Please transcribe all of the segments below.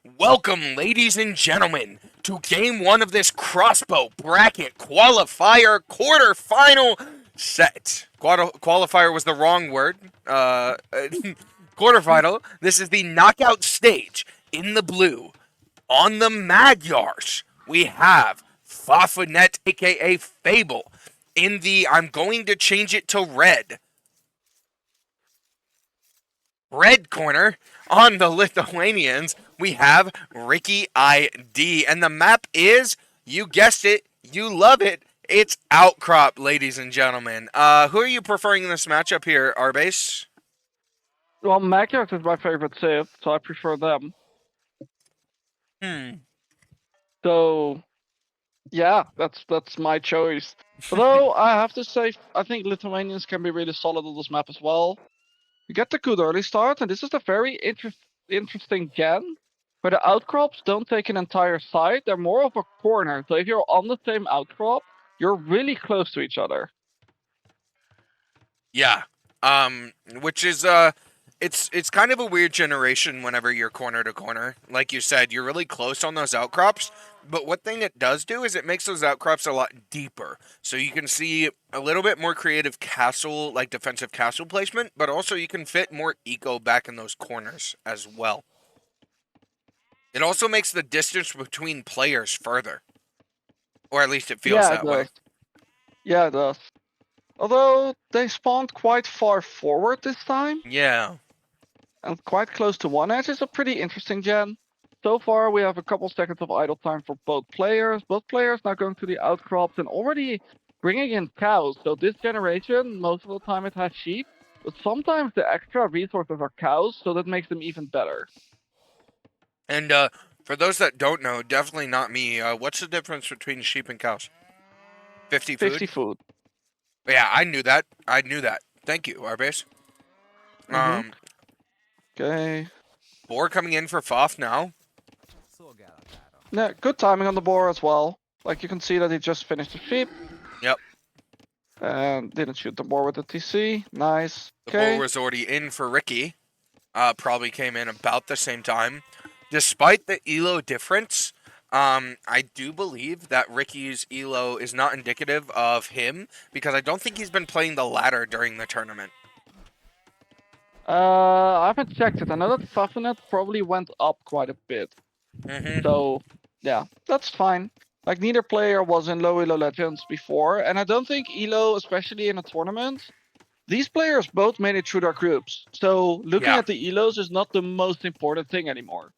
Welcome, ladies and gentlemen, to game one of this crossbow bracket qualifier quarterfinal set. Qualifier was the wrong word. Quarterfinal. This is the knockout stage. In the blue, on the Magyars, we have Fafounet, aka Fable. In the, I'm going to change it to red corner, on the Lithuanians, we have rickyid. And the map is, you guessed it, you love it, it's Outcrop, ladies and gentlemen. Who are you preferring in this matchup here, Arbase? Well, Magyars is my favorite civ, so I prefer them. So, yeah, that's my choice. Although I have to say, I think Lithuanians can be really solid on this map as well. You get the good early start, and this is a very interesting gen, where the outcrops don't take an entire side; they're more of a corner. So if you're on the same outcrop, you're really close to each other. Yeah. Which is it's kind of a weird generation whenever you're corner to corner. Like you said, you're really close on those outcrops, but what thing it does do is it makes those outcrops a lot deeper. So you can see a little bit more creative castle, like defensive castle placement, but also you can fit more eco back in those corners as well. It also makes the distance between players further. Or at least it feels that way. Yeah, it does. Although they spawned quite far forward this time. Yeah. And quite close to one edge. Is a pretty interesting gen. So far, we have a couple seconds of idle time for both players. Both players now going to the outcrops and already bringing in cows. So this generation, most of the time it has sheep, but sometimes the extra resources are cows, so that makes them even better. And for those that don't know, definitely not me, what's the difference between sheep and cows? 50 food? 50 food. Yeah, I knew that. Thank you, Arbase. Okay. Boar coming in for Faf now. Yeah, good timing on the boar as well. Like you can see that he just finished the sheep. Yep. And didn't shoot the boar with the TC. Nice. The boar was already in for Ricky. Probably came in about the same time. Despite the elo difference, I do believe that Ricky's elo is not indicative of him because I don't think he's been playing the ladder during the tournament. I haven't checked it. I know that fafounet probably went up quite a bit. So, yeah, that's fine. Like, neither player was in low elo legends before, and I don't think elo, especially in a tournament, these players both made it through their groups. So, looking at the elos is not the most important thing anymore.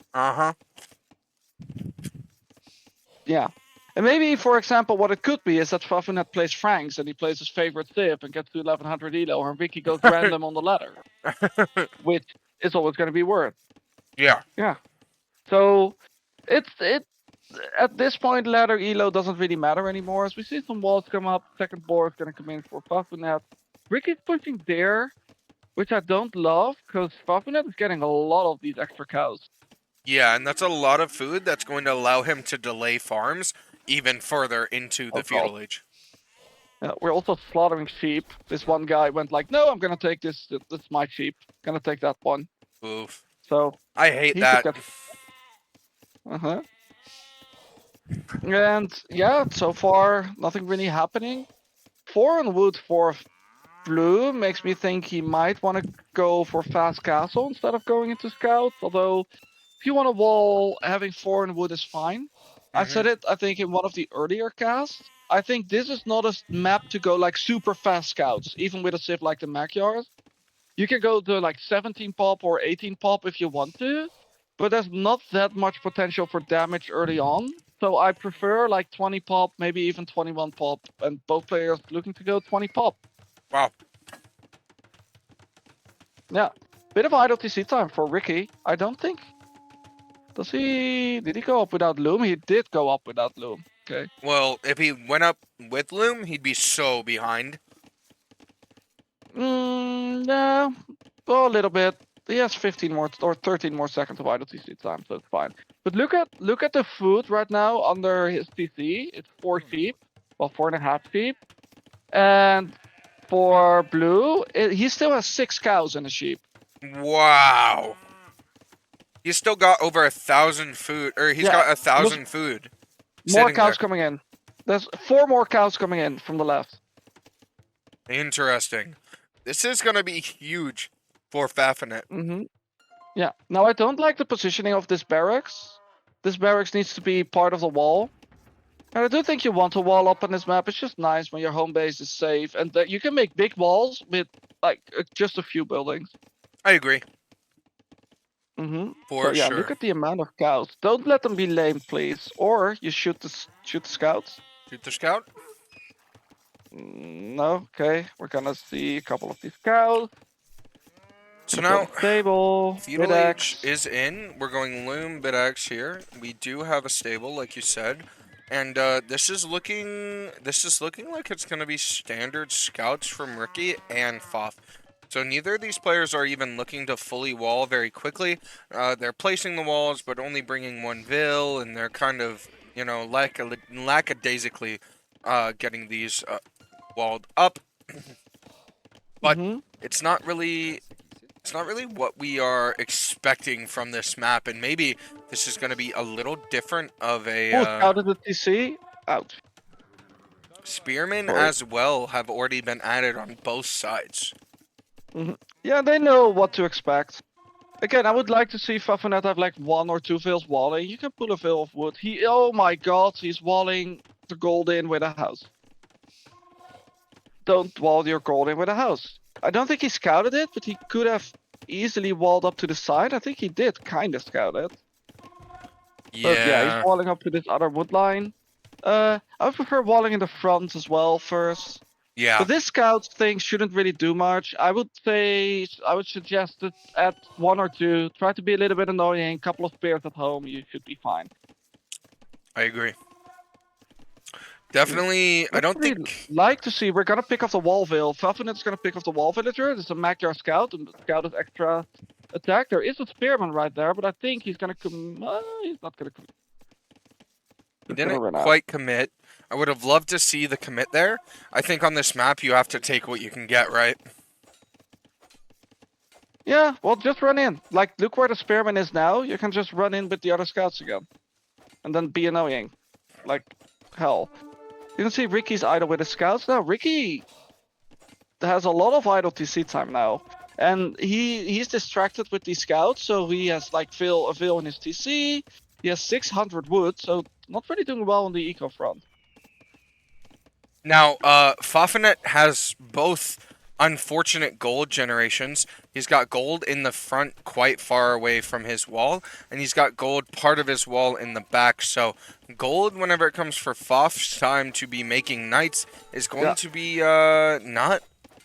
Yeah. And maybe, for example, what it could be is that fafounet plays Franks and he plays his favorite civ and gets to 1100 elo, and Ricky goes random on the ladder, which is always going to be worth. Yeah. Yeah. So it at this point, ladder elo doesn't really matter anymore. As we see some walls come up, second board is going to come in for fafounet. Ricky's pushing there, which I don't love because fafounet is getting a lot of these extra cows. Yeah, and that's a lot of food that's going to allow him to delay farms even further into the feudal age. We're also slaughtering sheep. This one guy went like, no, I'm going to take this. That's my sheep. Gonna take that one. Oof. So I hate that. And yeah, so far, nothing really happening. 4 on wood for blue makes me think he might want to go for fast castle instead of going into scouts. Although, if you want a wall, having 4 on wood is fine. I said it, I think, in one of the earlier casts. I think this is not a map to go like super fast scouts, even with a civ like the Magyars. You can go to like 17 pop or 18 pop if you want to, but there's not that much potential for damage early on. So I prefer like 20 pop, maybe even 21 pop, and both players looking to go 20 pop. Wow. Yeah, bit of idle TC time for Ricky. I don't think. Did he go up without Loom? He did go up without Loom. Okay. Well, if he went up with Loom, he'd be so behind. Yeah, well, a little bit. He has 15 more or 13 more seconds of idle TC time, so it's fine. But look at the food right now under his TC. It's 4 sheep, well, 4.5 sheep, and for blue, he still has 6 cows and a sheep. Wow. He's still got over 1,000 food, or he's Yeah, got 1,000 food. More sitting cows there. coming in. There's 4 more cows coming in from the left. Interesting. This is gonna be huge for fafounet. Yeah. Now I don't like the positioning of this barracks. This barracks needs to be part of the wall. And I do think you want a wall up on this map. It's just nice when your home base is safe and that you can make big walls with like just a few buildings. I agree. So For yeah, sure. look at the amount of cows. Don't let them be lame, please. Or you shoot the scouts. Shoot the scout. No, okay. We're gonna see a couple of these cows. So Gonna build now, a stable. feudal age Mid-X. is in. We're going loom bidax here. We do have a stable, like you said, and this is looking like it's gonna be standard scouts from Ricky and Faf. So neither of these players are even looking to fully wall very quickly. They're placing the walls, but only bringing one vill, and they're kind of, you know, lackadaisically getting these walled up. But it's not really what we are expecting from this map, and maybe this is going to be a little different of a Out of the TC. Out. spearmen Sorry. as well have already been added on both sides. Yeah, they know what to expect. Again, I would like to see fafounet have like 1 or 2 vills walling. You can pull a vill of wood. Oh my god, he's walling the gold in with a house. Don't wall your gold in with a house. I don't think he scouted it, but he could have easily walled up to the side. I think he did kind of scout it. But yeah, he's walling up to this other wood line. I would prefer walling in the front as well first. Yeah. But this scout thing shouldn't really do much. I would suggest that at 1 or 2, try to be a little bit annoying. Couple of spears at home, you should be fine. I agree. Definitely, I don't think. Like to see, we're gonna pick off the wall vill. Faffounet's gonna pick off the wall villager. There's a Magyar scout, and the scout is extra attack. There is a spearman right there, but I think he's gonna come. He's not gonna come. He didn't quite commit. I would have loved to see the commit there. I think on this map you have to take what you can get, right? Yeah, well, just run in. Like, look where the spearman is now. You can just run in with the other scouts again, and then be annoying, like hell. You can see Ricky's idle with the scouts now. Ricky has a lot of idle TC time now, and he's distracted with these scouts, so he has like a vill in his TC. He has 600 wood, so not really doing well on the eco front. Now, fafounet has both unfortunate gold generations. He's got gold in the front quite far away from his wall, and he's got gold part of his wall in the back. So gold, whenever it comes for Faf's time to be making knights, is going to be not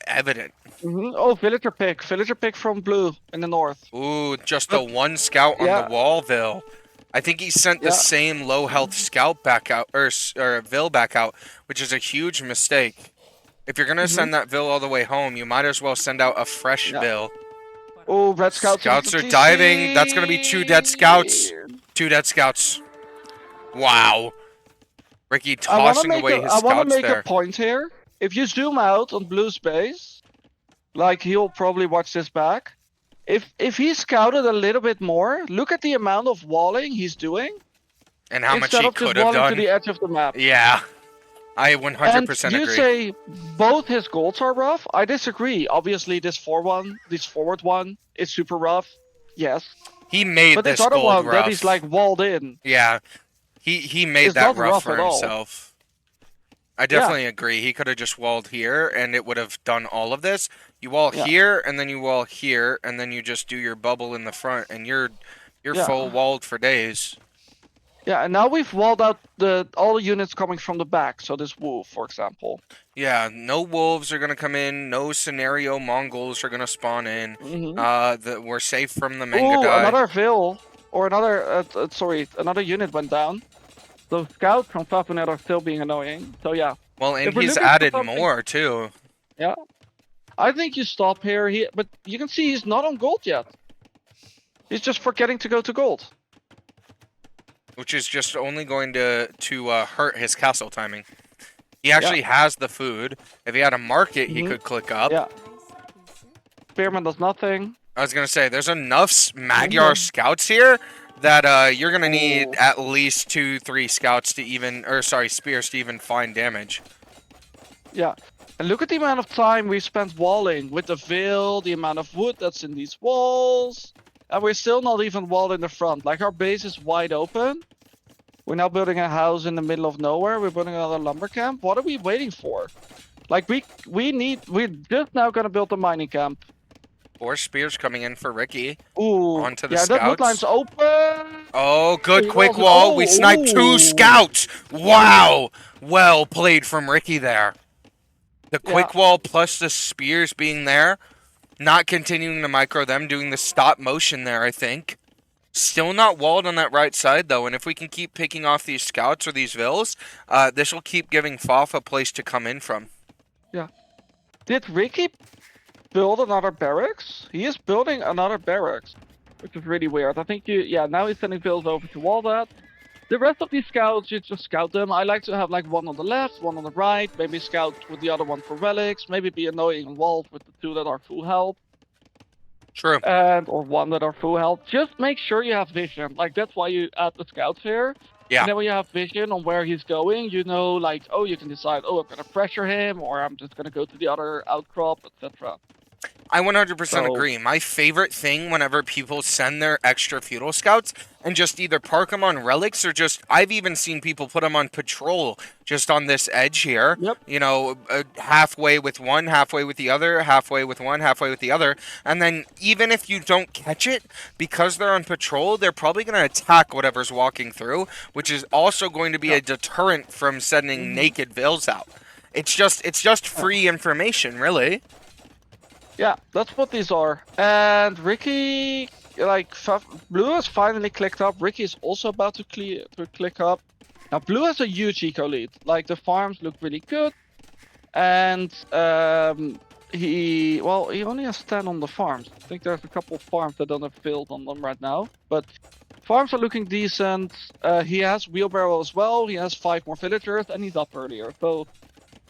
evident. Oh, villager pick from blue in the north. Ooh, just the one scout on the wall, Vill. I think he sent the same low health scout back out, or Vill back out, which is a huge mistake. If you're gonna send that Vill all the way home, you might as well send out a fresh Vill. Oh, red scouts. Scouts are diving. That's gonna be 2 dead scouts. 2 dead scouts. Wow. Ricky tossing away his scouts there. I want to make a point here. If you zoom out on Blue's base, like he'll probably watch this back. If he scouted a little bit more, look at the amount of walling he's doing. And how much he could have done. Instead of just walling to the edge of the map. Yeah. I 100% agree. You say both his golds are rough? I disagree. Obviously, this forward one is super rough. Yes. He made but this other gold one rough. That he's like walled in. Yeah. He made that rough for himself. I definitely agree. He could have just walled here, and it would have done all of this. You wall here, and then you wall here, and then you just do your bubble in the front, and you're full walled for days. Yeah, and now we've walled out all the units coming from the back. So this wolf, for example. Yeah, no wolves are gonna come in. No scenario Mongols are gonna spawn in. We're safe from the Mangadai. Another Vill, or another unit went down. The scouts from fafounet are still being annoying. So yeah. Well, and he's added more too. Yeah. I think you stop here. But you can see he's not on gold yet. He's just forgetting to go to gold. Which is just only going to hurt his castle timing. He actually has the food. If he had a market, he could click up. Yeah. Spearman does nothing. I was gonna say, there's enough Magyar scouts here that you're gonna need Oh. at least 2-3 scouts to even, or sorry, spears to even find damage. Yeah. And look at the amount of time we spent walling with the veil, the amount of wood that's in these walls. And we're still not even walled in the front. Like, our base is wide open. We're now building a house in the middle of nowhere. We're building another lumber camp. What are we waiting for? Like, we're just now gonna build a mining camp. 4 spears coming in for Ricky. Ooh. Onto the Yeah, that wood line's scouts. open. Oh, good He quick wasn't- wall. We oh, sniped 2 ooh. scouts. Wow. Well played from Ricky there. The quick wall plus the spears being there. Not continuing to micro them, doing the stop motion there, I think. Still not walled on that right side, though, and if we can keep picking off these scouts or these vills, this will keep giving Faf a place to come in from. Yeah. Did Ricky build another barracks? He is building another barracks, which is really weird. I think now he's sending vills over to wall that. The rest of these scouts, you just scout them. I like to have like one on the left, one on the right, maybe scout with the other one for relics, maybe be annoying involved with the 2 that are full health. True. Or 1 that are full health. Just make sure you have vision. Like, that's why you add the scouts here. Yeah. And then when you have vision on where he's going, you know, like, oh, you can decide, oh, I'm gonna pressure him, or I'm just gonna go to the other outcrop, etc. I 100% agree. My favorite thing whenever people send their extra feudal scouts and just either park them on relics or just, I've even seen people put them on patrol just on this edge here. Yep. You know, halfway with one, halfway with the other, halfway with one, halfway with the other. And then even if you don't catch it, because they're on patrol, they're probably going to attack whatever's walking through, which is also going to be a deterrent from sending naked vills out. It's just free information, really. Yeah, that's what these are. And Ricky, like, Blue has finally clicked up. Ricky is also about to click up. Now, Blue has a huge eco lead. Like, the farms look really good. And he only has 10 on the farms. I think there's a couple of farms that don't have filled on them right now. But farms are looking decent. He has wheelbarrow as well. He has 5 more villagers, and he's up earlier. So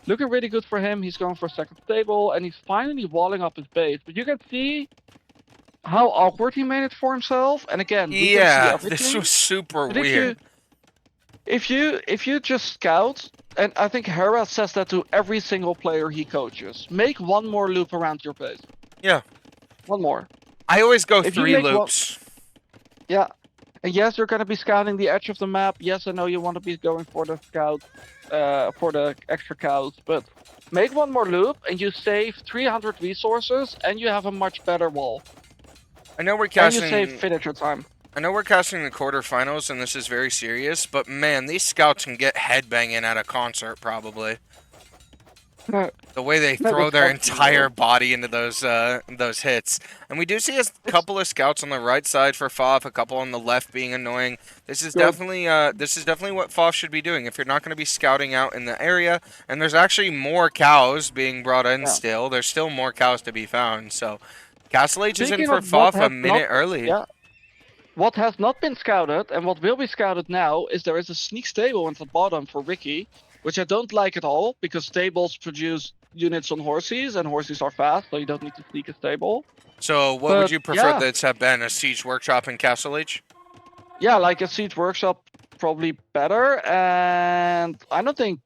looking really good for him. He's going for a second stable, and he's finally walling up his base. But you can see how awkward he made it for himself. And again, we can see everything. This was super But weird. If you just scout, and I think Hera says that to every single player he coaches, make 1 more loop around your base. Yeah. 1 more. I always go If you 3 make loops. Yeah. And yes, you're going to be scouting the edge of the map. Yes, I know you want to be going for the scout, for the extra cows, but make 1 more loop and you save 300 resources and you have a much better wall. I know we're And casting. you save finisher time. I know we're casting the quarterfinals, and this is very serious. But man, these scouts can get headbanging at a concert, probably. The way they throw their entire body into those hits. And we do see a couple of scouts on the right side for Faf, a couple on the left being annoying. This is definitely what Faf should be doing. If you're not going to be scouting out in the area, and there's actually more cows being brought in still. There's still more cows to be found. So Castle Age is in for Faf a minute early. Yeah. What has not been scouted, and what will be scouted now, is there is a sneak stable at the bottom for Ricky, which I don't like at all, because stables produce units on horses, and horses are fast, so you don't need to sneak a stable. So what would you prefer this have been, a Siege Workshop in Castle Age? Yeah, like a Siege Workshop, probably better, and I don't think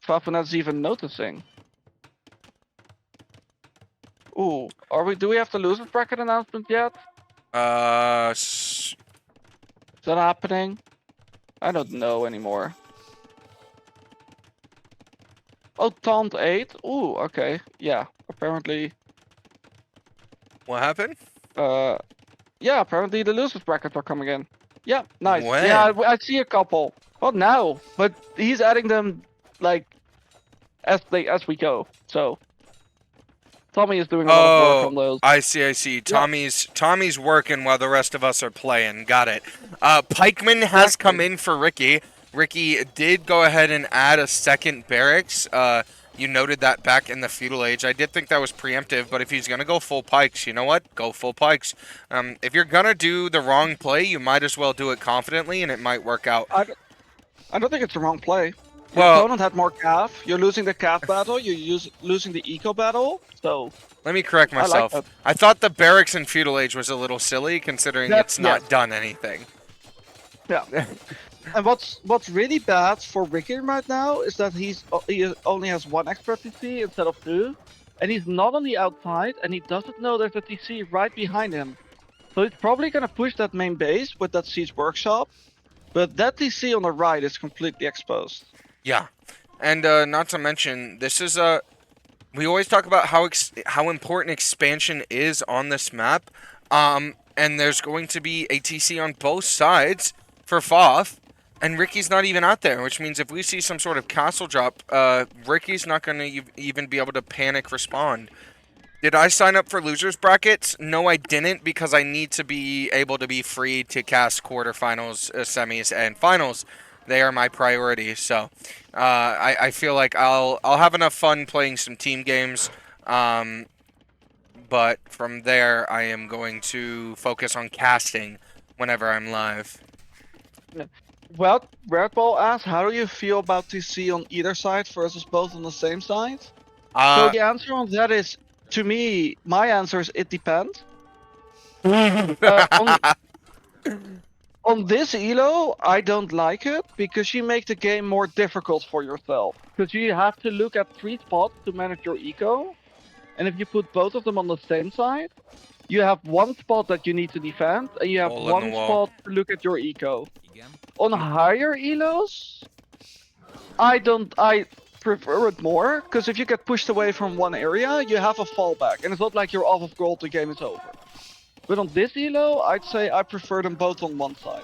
Fafunet's even noticing. Ooh, do we have the loser bracket announcement yet? Is that happening? I don't know anymore. Oh, taunt 8. Ooh, okay. Yeah, apparently. What happened? Yeah, apparently the losers brackets are coming in. Yeah, nice. When? Yeah, I see a couple. Not now, but he's adding them like as we go. So Tommy is doing a lot of work on those. I see. Tommy's working while the rest of us are playing. Got it. Pikeman has come in for Ricky. Ricky did go ahead and add a second barracks. You noted that back in the feudal age. I did think that was preemptive, but if he's going to go full pikes, you know what? Go full pikes. If you're going to do the wrong play, you might as well do it confidently, and it might work out. I don't think it's the wrong play. Your Well, opponent had more calf. You're losing the calf battle. You're losing the eco battle. So Let me correct I like myself. that. I thought the barracks in feudal age was a little silly, considering it's not Yes. done anything. Yeah. And what's really bad for Ricky right now is that he only has one extra TC instead of two, and he's not on the outside, and he doesn't know there's a TC right behind him. So he's probably gonna push that main base with that siege workshop, but that TC on the right is completely exposed. Yeah, and not to mention, this is a. We always talk about how important expansion is on this map, and there's going to be a TC on both sides for Foth, and Ricky's not even out there, which means if we see some sort of castle drop, Ricky's not going to even be able to panic respond. Did I sign up for losers brackets? No, I didn't, because I need to be able to be free to cast quarterfinals, semis, and finals. They are my priority. So, I feel like I'll have enough fun playing some team games. But from there, I am going to focus on casting whenever I'm live. Well, Red Ball asks, how do you feel about TC on either side versus both on the same side? So the answer on that is, to me, my answer is it depends. On this elo, I don't like it because you make the game more difficult for yourself. Because you have to look at 3 spots to manage your eco, and if you put both of them on the same side, you have 1 spot that you need to defend, and you have Hole in 1 the wall. spot to look at your eco. On higher elos, I prefer it more, because if you get pushed away from one area, you have a fallback, and it's not like you're off of gold, the game is over. But on this elo, I'd say I prefer them both on one side.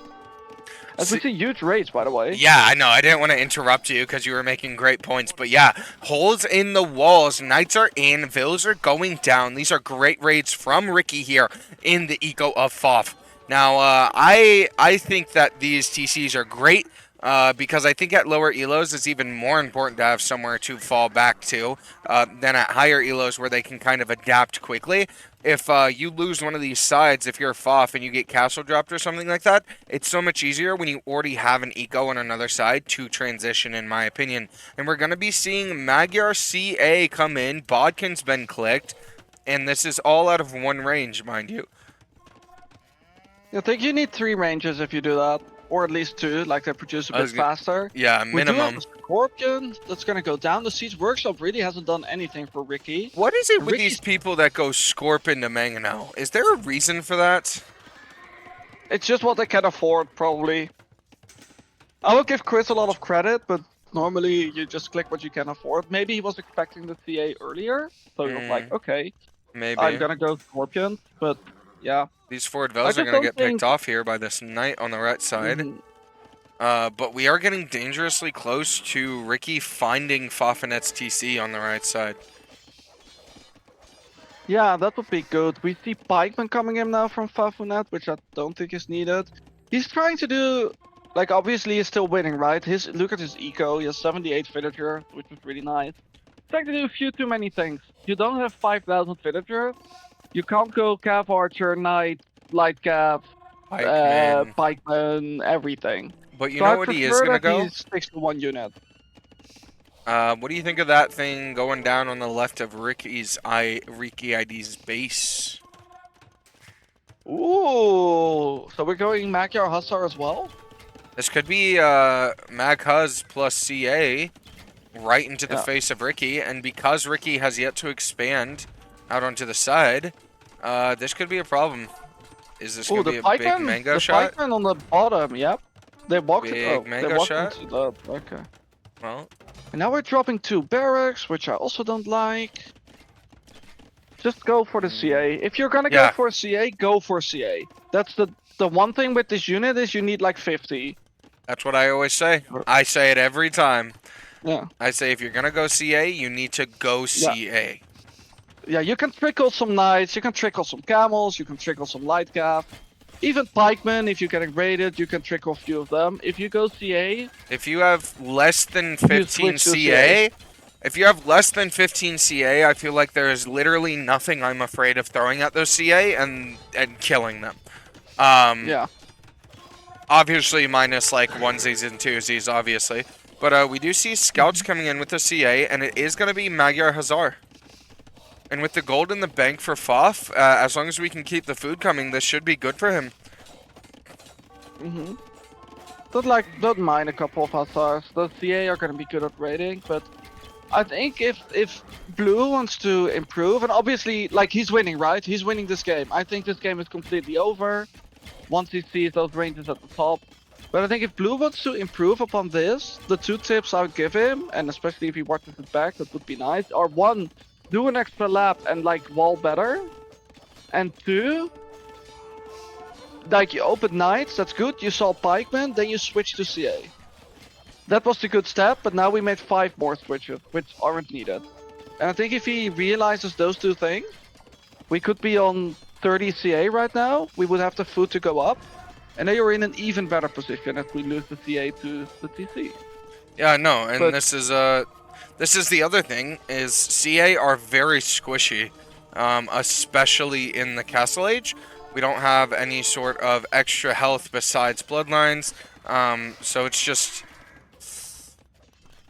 As we see huge raids, by the way. Yeah, I know. I didn't want to interrupt you because you were making great points. But yeah, holes in the walls. Knights are in. Vills are going down. These are great raids from Ricky here in the eco of Foth. Now, I think that these TCs are great. Because I think at lower elos it's even more important to have somewhere to fall back to than at higher elos where they can kind of adapt quickly. If you lose one of these sides, if you're Foth and you get castle dropped or something like that, it's so much easier when you already have an eco on another side to transition, in my opinion. And we're going to be seeing Magyar CA come in. Bodkin's been clicked. And this is all out of one range, mind you. I think you need 3 ranges if you do that. Or at least 2, like they produce a bit faster. Yeah, We do have minimum. a Scorpion that's gonna go down. The Siege Workshop really hasn't done anything for Ricky. What is it with Ricky's- these people that go Scorpion to Mangano? Is there a reason for that? It's just what they can afford, probably. I will give Chris a lot of credit, but normally you just click what you can afford. Maybe he was expecting the CA earlier, so he was like, okay, Maybe. I'm gonna go Scorpion, but yeah. These Ford I Vells are just going to don't get picked think- off here by this Knight on the right side. Mhm. But we are getting dangerously close to Ricky finding Fafunet's TC on the right side. Yeah, that would be good. We see Pikeman coming in now from fafounet, which I don't think is needed. He's trying to do, like, obviously he's still winning, right? Look at his eco. He has 78 villager, which is really nice. He's trying to do a few too many things. You don't have 5,000 villager. You can't go Cav Archer, Knight, Light Cav, Pikeman, everything. But you So know I what he is prefer going to that go? he sticks to 1 unit. What do you think of that thing going down on the left of Ricky ID's base? Ooh, so we're going Magyar Hussar as well? This could be Mag Huz plus CA right into the face of Ricky, and because Ricky has yet to expand out onto the side, this could be a problem. Is this going to be a big mango shot? The pikemen on the bottom, yep. They walked Big mango shot? into the, okay. Well, And now we're dropping 2 barracks, which I also don't like. Just go for the CA. If you're gonna go for CA, go for CA. That's the one thing with this unit is you need like 50. That's what I always say. I say it every time. Yeah. I say if you're gonna go CA, you need to go CA. Yeah, you can trickle some knights, you can trickle some camels, you can trickle some light cap. Even pikemen, if you're getting raided, you can trickle a few of them. If you go CA... If you have less than 15 CA, if you have less than 15 CA, I feel like there is literally nothing I'm afraid of throwing at those CA and killing them. yeah. Obviously, minus like onesies and twosies, obviously. But we do see scouts coming in with the CA, and it is going to be Magyar Hazar. And with the gold in the bank for Faf, as long as we can keep the food coming, this should be good for him. Mm-hmm. Don't mind a couple of hussars. The CA are gonna be good at raiding, but I think if Blue wants to improve, and obviously like he's winning, right? He's winning this game. I think this game is completely over once he sees those ranges at the top. But I think if Blue wants to improve upon this, the 2 tips I would give him, and especially if he watches it back, that would be nice, are 1, do an extra lap and like wall better, and 2, like you open knights, that's good, you saw pikemen, then you switch to CA. That was the good step, but now we made 5 more switches, which aren't needed. And I think if he realizes those 2 things, we could be on 30 CA right now, we would have the food to go up, and then you're in an even better position if we lose the CA to the TC. Yeah, no, and But- this is the other thing, is CA are very squishy, especially in the Castle Age. We don't have any sort of extra health besides bloodlines, so it's just...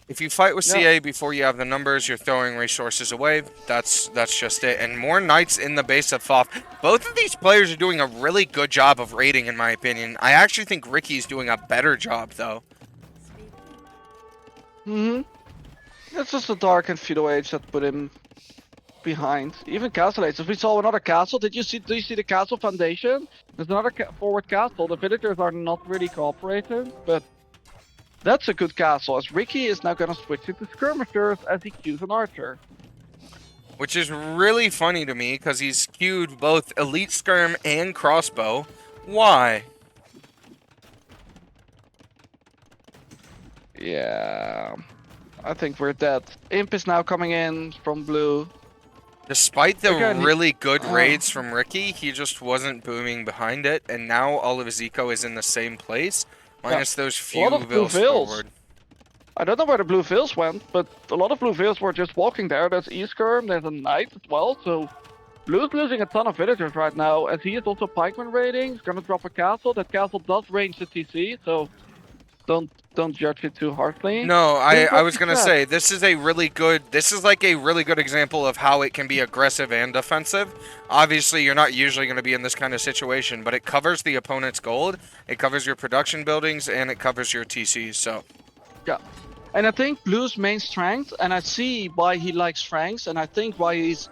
If you fight with CA before you have the numbers, you're throwing resources away. That's just it. And more knights in the base of Faf. Both of these players are doing a really good job of raiding, in my opinion. I actually think Ricky's doing a better job, though. It's just the Dark and Feudal Age that put him behind. Even Castle Age. If we saw another castle, do you see the castle foundation? There's another forward castle. The villagers are not really cooperating, but that's a good castle, as Ricky is now gonna switch into skirmishers as he queues an archer. Which is really funny to me, because he's queued both elite skirm and crossbow. Why? Yeah, I think we're dead. Imp is now coming in from blue. Despite the Again, really good raids from Ricky, he just wasn't booming behind it, and now all of his eco is in the same place, minus those few lot of blue vills vills. forward. I don't know where the blue veils went, but a lot of blue veils were just walking there. There's E-skirm, there's a knight as well, so Blue's losing a ton of villagers right now, as he is also pikeman raiding. He's gonna drop a castle. That castle does range the TC, so don't judge it too harshly. No, This is I what was we gonna said. say, this is like a really good example of how it can be aggressive and defensive. Obviously, you're not usually gonna be in this kind of situation, but it covers the opponent's gold, it covers your production buildings, and it covers your TCs, so... Yeah. And I think Blue's main strength, and I see why he likes strengths, and I think why he's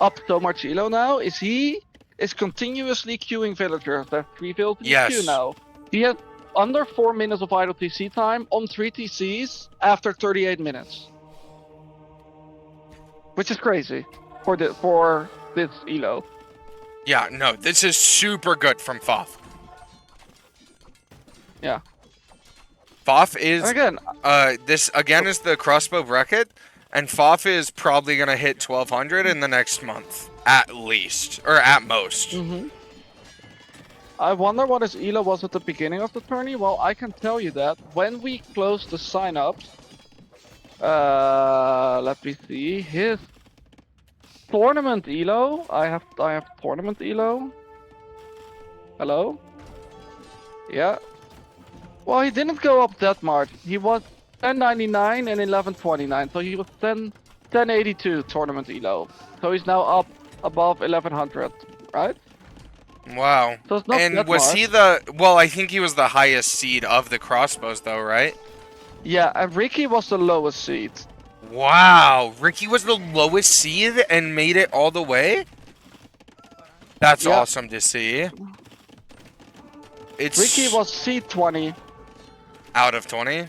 up so much elo now, is he is continuously queuing villagers. There's 3 vills in the queue now. He has under 4 minutes of idle TC time on 3 TCs after 38 minutes. Which is crazy for this elo. Yeah, no, this is super good from Faf. Yeah. Faf is... Again, this, again, is the crossbow bracket, and Faf is probably gonna hit 1200 in the next month. At least. Or at most. I wonder what his elo was at the beginning of the tourney. Well, I can tell you that when we closed the sign-ups, let me see, his tournament elo, I have tournament elo. Hello? Yeah. Well, he didn't go up that much. He was 1099 and 1129, so he was 1082 tournament elo. So he's now up above 1100, right? Wow. So it's not And that was much. he the... Well, I think he was the highest seed of the crossbows, though, right? Yeah, and Ricky was the lowest seed. Wow. Ricky was the lowest seed and made it all the way? That's awesome to see. It's... Ricky was seed 20 out of 20?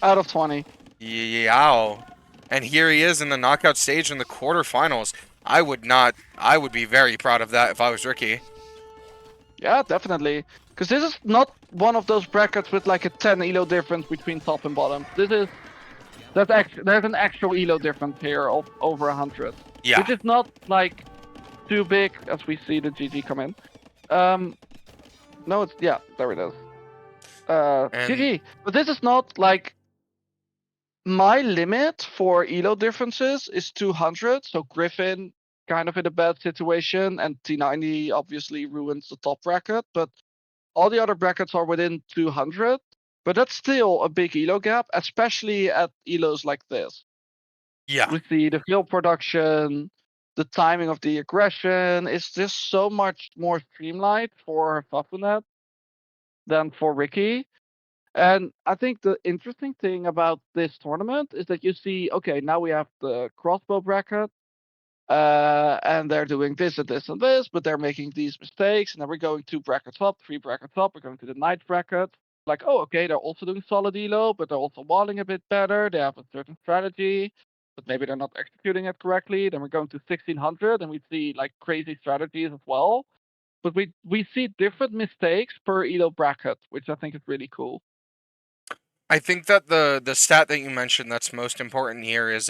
out of 20. Yow. And here he is in the knockout stage in the quarterfinals. I would be very proud of that if I was Ricky. Yeah, definitely. Because this is not one of those brackets with like a 10 elo difference between top and bottom. There's an actual elo difference here of over 100. Yeah. Which is not like too big as we see the GG come in. No, it's, yeah, there it is. GG. But this is not like, my limit for elo differences is 200, so Griffin kind of in a bad situation, and T90 obviously ruins the top bracket, but all the other brackets are within 200. But that's still a big elo gap, especially at elos like this. Yeah. We see the field production, the timing of the aggression. It's just so much more streamlined for fafounet than for Ricky. And I think the interesting thing about this tournament is that you see, okay, now we have the crossbow bracket, and they're doing this and this and this, but they're making these mistakes, and then we're going 2 brackets up, 3 brackets up, we're going to the knight bracket. Like, oh, okay, they're also doing solid elo, but they're also walling a bit better. They have a certain strategy, but maybe they're not executing it correctly. Then we're going to 1600, and we see like crazy strategies as well. But we see different mistakes per elo bracket, which I think is really cool. I think that the stat that you mentioned that's most important here is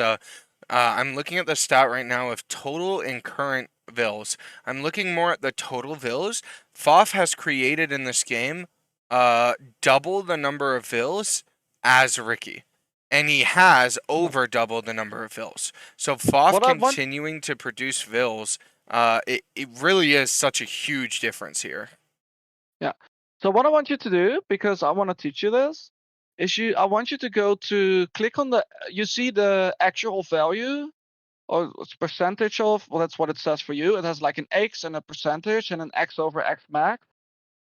I'm looking at the stat right now of total and current vills. I'm looking more at the total vills. Faf has created in this game double the number of vills as Ricky. And he has over double the number of vills. So Faf What I want, continuing to produce vills, it really is such a huge difference here. yeah. So what I want you to do, because I want to teach you this, is I want you to go to click on you see the actual value or it's percentage of, well, that's what it says for you. It has like an X and a percentage and an X over X max.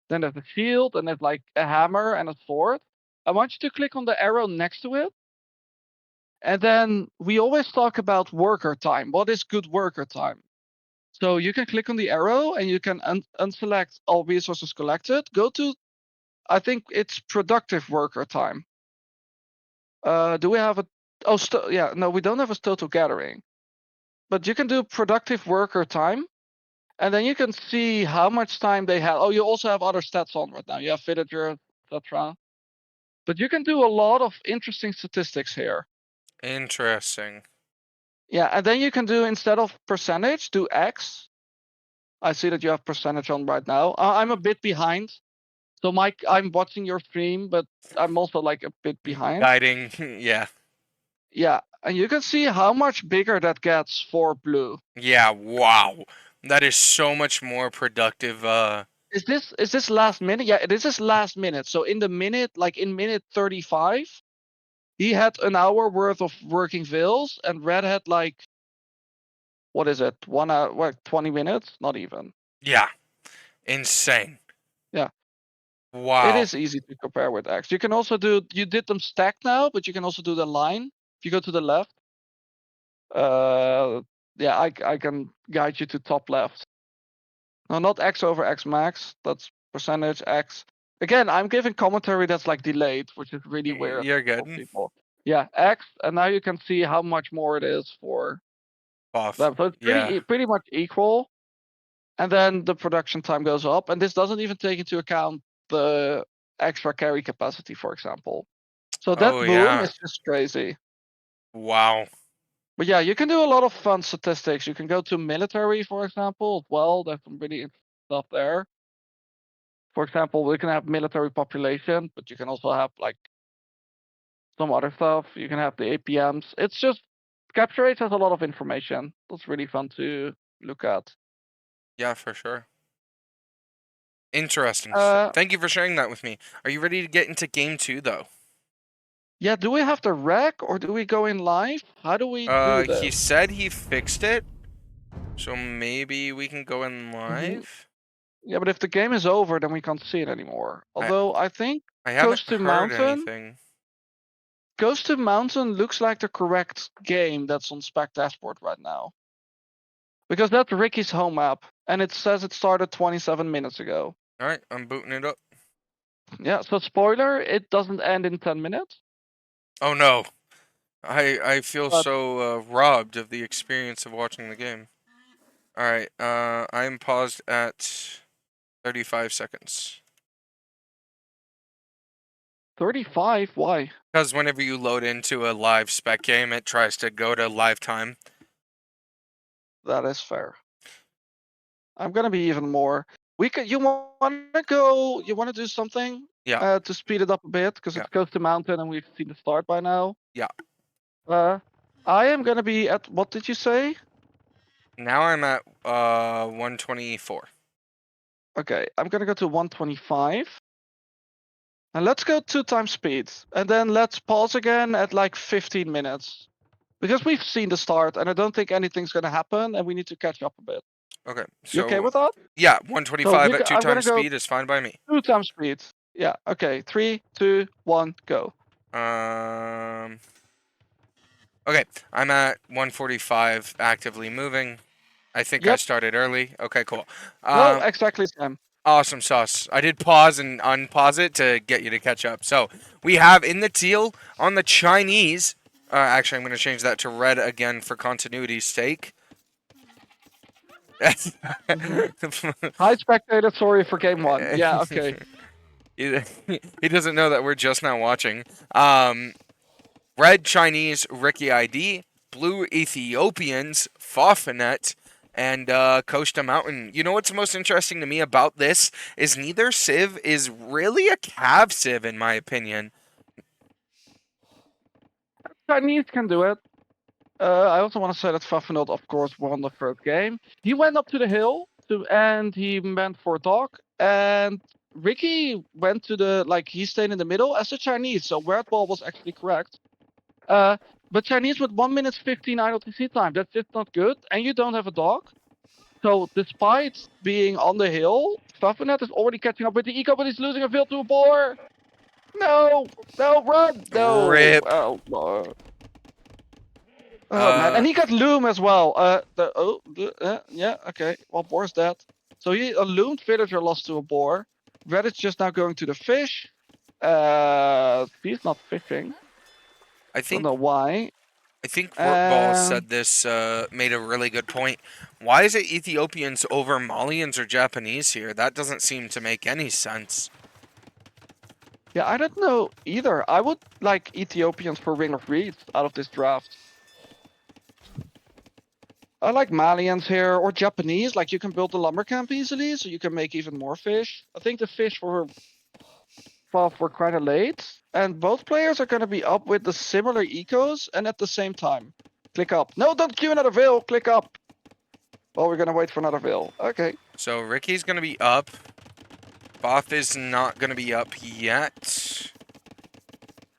Then there's a shield and there's like a hammer and a sword. I want you to click on the arrow next to it. And then we always talk about worker time. What is good worker time? So you can click on the arrow and you can unselect all resources collected. Go to, I think it's productive worker time. Do we have a, oh, yeah, no, we don't have a total gathering. But you can do productive worker time. And then you can see how much time they have. Oh, you also have other stats on right now. You have villager, etc. But you can do a lot of interesting statistics here. Interesting. Yeah, and then you can do, instead of percentage, do X. I see that you have percentage on right now. I'm a bit behind. So Mike, I'm watching your stream, but I'm also like a bit behind. Guiding, yeah. Yeah, and you can see how much bigger that gets for blue. Yeah, wow. That is so much more productive. Is this last minute? Yeah, this is last minute. So in the minute, like in minute 35, he had an hour worth of working vills, and red had like, what is it? 1 hour, what, 20 minutes? Not even. Yeah, insane. Yeah. It Wow. is easy to compare with X. You can also you did them stacked now, but you can also do the line. If you go to the left, yeah, I can guide you to top left. No, not X over X max. That's percentage X. Again, I'm giving commentary that's like delayed, which is really weird You're for good. people. Yeah, X, and now you can see how much more it is for Off. them. So it's Yeah. pretty much equal. And then the production time goes up, and this doesn't even take into account the extra carry capacity, for example. So that Oh, boom yeah. is just crazy. Wow. But yeah, you can do a lot of fun statistics. You can go to military, for example, as well. There's some really interesting stuff there. For example, we can have military population, but you can also have like some other stuff. You can have the APMs. It's just Capture Rate has a lot of information. That's really fun to look at. Yeah, for sure. Interesting. Uh, Thank you for sharing that with me. Are you ready to get into game 2, though? yeah, do we have the rec or do we go in live? How do we do He this? said he fixed it, so maybe we can go in Mhm. live. Yeah, but if the game is over, then we can't see it anymore. I Although I think I haven't Coast to heard Mountain anything. Ghost to Mountain looks like the correct game that's on Spec Dashboard right now. Because that's Ricky's home map, and it says it started 27 minutes ago. All right, I'm booting it up. Yeah, so spoiler, it doesn't end in 10 minutes. Oh no. I feel But so robbed of the experience of watching the game. All right, I'm paused at 35 seconds. 35, why? Because whenever you load into a live spec game, it tries to go to live time. That is fair. I'm gonna be even more. You wanna go, you wanna do something? Yeah, To speed it up a bit, because yeah, it's Coast to Mountain and we've seen the start by now. yeah. I am gonna be at, what did you say? Now I'm at 124. Okay, I'm gonna go to 125. And let's go 2 times speed. And then let's pause again at like 15 minutes. Because we've seen the start, and I don't think anything's gonna happen, and we need to catch up a bit. Okay. You okay So with that? yeah, So 125 at 2 I'm gonna times go speed is fine by me. 2 times speed. Yeah. Okay. 3, 2, 1, go. Okay, I'm at 145, actively moving. I think I Yep. started early. Okay, cool. No, exactly same. Awesome sauce. I did pause and unpause it to get you to catch up. So we have in the teal on the Chinese. Actually, I'm going to change that to red again for continuity's sake. Hi, spectator. Sorry for game 1. Yeah. Okay. He doesn't know that we're just now watching. Red Chinese rickyid, blue Ethiopians fafounet, and Costa Mountain. You know what's most interesting to me about this is neither civ is really a cav civ in my opinion. Chinese can do it. I also want to say that fafounet, of course, won the first game. He went up to the hill and he went for a dog. And Ricky went to he stayed in the middle as a Chinese. So Red Ball was actually correct. But Chinese with 1 minute 15 ILTC time, that's just not good. And you don't have a dog. So despite being on the hill, fafounet is already catching up with the eco, but he's losing a field to a boar. No, run, no. Rip. Oh, oh man, and he got loom as well. Yeah, okay. Well, boar's dead. So a loomed villager lost to a boar. Red is just now going to the fish. He's not fishing. I Don't think know why. Wortball said this made a really good point. Why is it Ethiopians over Malians or Japanese here? That doesn't seem to make any sense. Yeah, I don't know either. I would like Ethiopians for Ring of Reeds out of this draft. I like Malians here or Japanese. Like you can build the lumber camp easily, so you can make even more fish. I think the fish were kind of late, and both players are going to be up with the similar ecos and at the same time. Click up. No, don't queue another veil. Click up. Oh, we're going to wait for another veil. Okay. So Ricky's going to be up. Boff is not going to be up yet.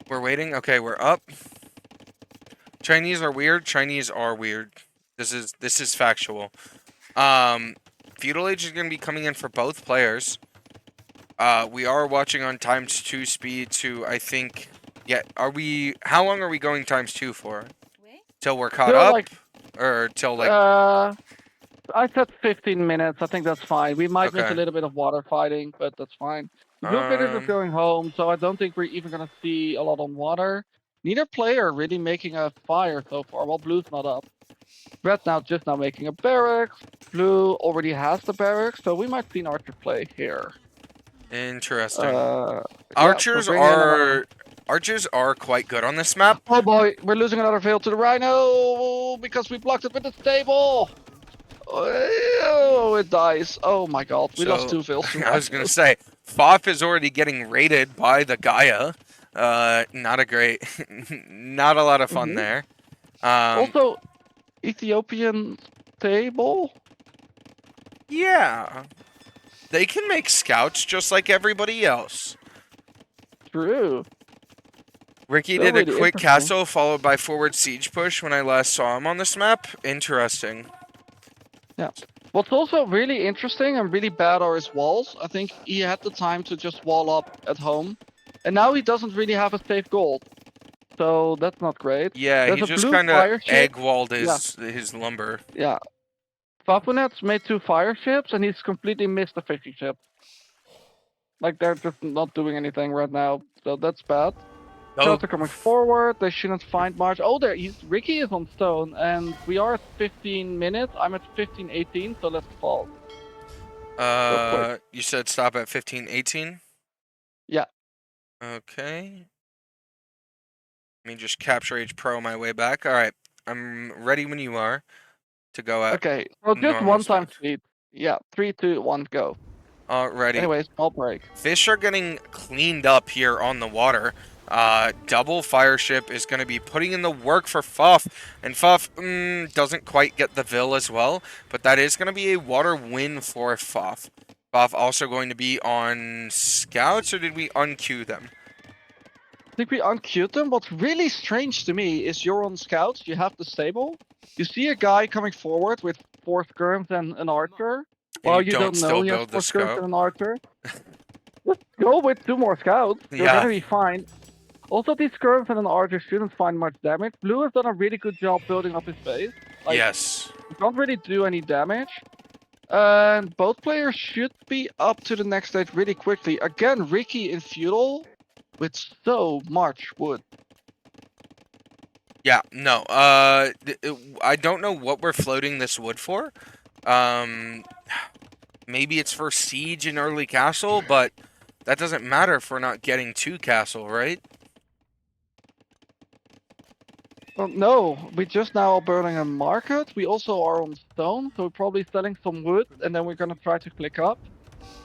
We're waiting. Okay, we're up. Chinese are weird. Chinese are weird. This is factual. Feudal Age is going to be coming in for both players. We are watching on ×2 speed to, I think, yeah, how long are we going ×2 for? Till we're caught up? Or till, like... I said 15 minutes. I think that's fine. We might miss a little bit of water fighting, but that's fine. The blue village is going home, so I don't think we're even going to see a lot on water. Neither player really making a fire so far. Well, blue's not up. Red just now making a barracks. Blue already has the barracks, so we might see an archer play here. Interesting. Archers are quite good on this map. Oh boy, we're losing another veil to the rhino because we blocked it with the stable. Oh, it dies. Oh my god, we lost 2 veils. I was gonna say, Foff is already getting raided by the Gaia. Not a lot of fun there. Also, Ethiopian stable? Yeah. They can make scouts just like everybody else. True. Ricky did a quick castle followed by forward siege push when I last saw him on this map. Interesting. Yeah. What's also really interesting and really bad are his walls. I think he had the time to just wall up at home. And now he doesn't really have a safe goal. So that's not great. Yeah, he just kind of egg-walled his lumber. Yeah. Fafunet's made 2 fire ships and he's completely missed the fishing ship. Like they're just not doing anything right now. So that's bad. Scouts are coming forward. They shouldn't find much. Oh, Ricky is on stone, and we are at 15 minutes. I'm at 15:18, so let's fall. You said stop at 15:18? Yeah. Okay. Let me just capture H Pro my way back. All right, I'm ready when you are to go at. Okay, so just 1 time speed. Yeah, 3, 2, 1, go. Alrighty. Anyways, small break. Fish are getting cleaned up here on the water. Double fire ship is going to be putting in the work for Fuff, and Fuff doesn't quite get the Vill as well, but that is going to be a water win for Fuff. Fuff also going to be on scouts, or did we unqueue them? I think we unqueued them. What's really strange to me is you're on scouts, you have the stable, you see a guy coming forward with 4 skirms and an archer. And Well, you you don't don't know still he has build the 4 skirms scout. and an archer. Just go with 2 more scouts. You're Yeah. gonna be fine. Also, these skirms and an archer shouldn't find much damage. Blue has done a really good job building up his base. Like, Yes. you can't really do any damage. And both players should be up to the next stage really quickly. Again, Ricky in feudal with so much wood. Yeah. No. I don't know what we're floating this wood for. Maybe it's for siege and early castle, but that doesn't matter if we're not getting to castle, right? Well, no, we just now are burning a market. We also are on stone, so we're probably selling some wood, and then we're gonna try to click up.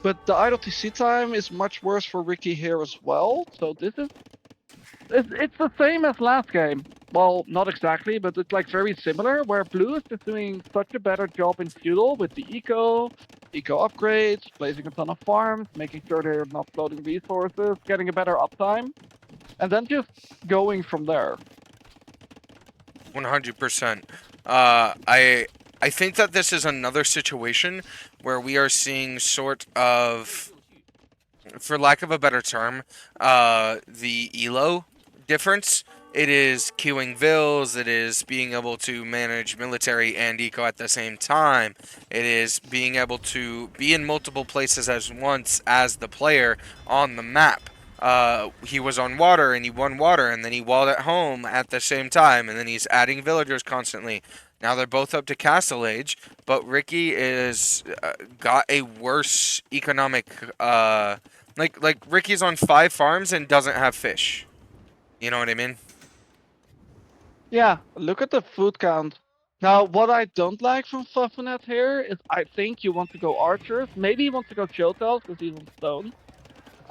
But the IDTC time is much worse for Ricky here as well. So this is it's the same as last game. Well, not exactly, but it's like very similar. Where Blue is just doing such a better job in feudal with the eco upgrades, placing a ton of farms, making sure they're not floating resources, getting a better uptime, and then just going from there. 100%. I think that this is another situation where we are seeing sort of, for lack of a better term, the elo difference. It is queuing vills, it is being able to manage military and eco at the same time. It is being able to be in multiple places as once as the player on the map. He was on water and he won water, and then he walled at home at the same time, and then he's adding villagers constantly. Now they're both up to castle age, but Ricky is got a worse economic like Ricky's on 5 farms and doesn't have fish. You know what I mean? Yeah, look at the food count. Now, what I don't like from fafounet here is I think you want to go archers. Maybe you want to go showtels because he's on stone.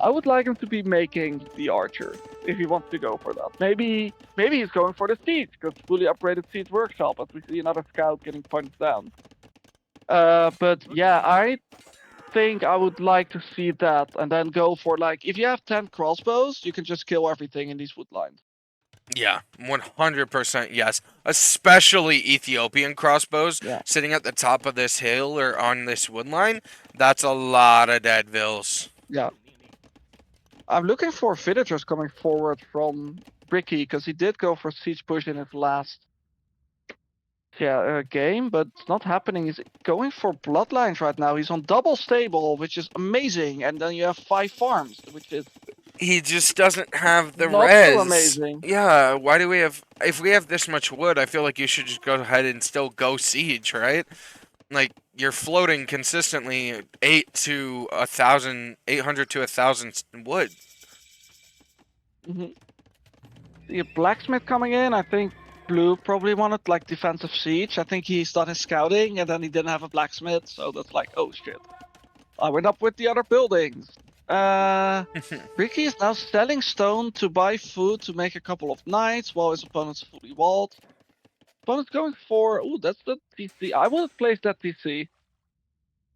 I would like him to be making the archers if he wants to go for that. Maybe he's going for the siege because fully upgraded siege workshop as we see another scout getting punched down. But yeah, I think I would like to see that and then go for like if you have 10 crossbows, you can just kill everything in these wood lines. Yeah, 100% yes. Especially Ethiopian crossbows Yeah. sitting at the top of this hill or on this wood line. That's a lot of dead vills. Yeah. I'm looking for villagers coming forward from Ricky because he did go for siege push in his last game, but it's not happening. He's going for bloodlines right now. He's on double stable, which is amazing, and then you have 5 farms, which is He just doesn't have the not so res. amazing. Yeah, why do we have... If we have this much wood, I feel like you should just go ahead and still go siege, right? Like, you're floating consistently 800 to 1,000 wood. Mm-hmm. See a blacksmith coming in. I think Blue probably wanted like defensive siege. I think he started scouting and then he didn't have a blacksmith, so that's like, oh shit. I went up with the other buildings. Ricky is now selling stone to buy food to make a couple of knights while his opponent's fully walled. Opponent's going for, ooh, that's the TC. I would have placed that TC.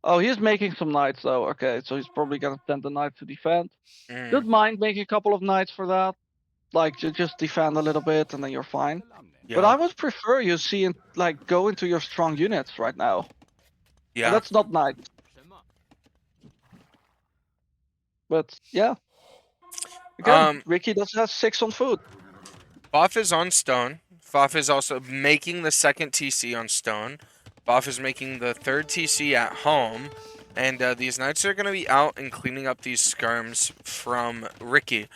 Oh, he's making some knights though. Okay, so he's probably gonna send the knights to defend. Don't mind making a couple of knights for that. Like, just defend a little bit and then you're fine. Yeah. But I would prefer you see like go into your strong units right now. Yeah. And that's not knights. But yeah. Again, Ricky does have 6 on food. Boff is on stone. Boff is also making the second TC on stone. Boff is making the third TC at home. And these knights are going to be out and cleaning up these skirms from Ricky.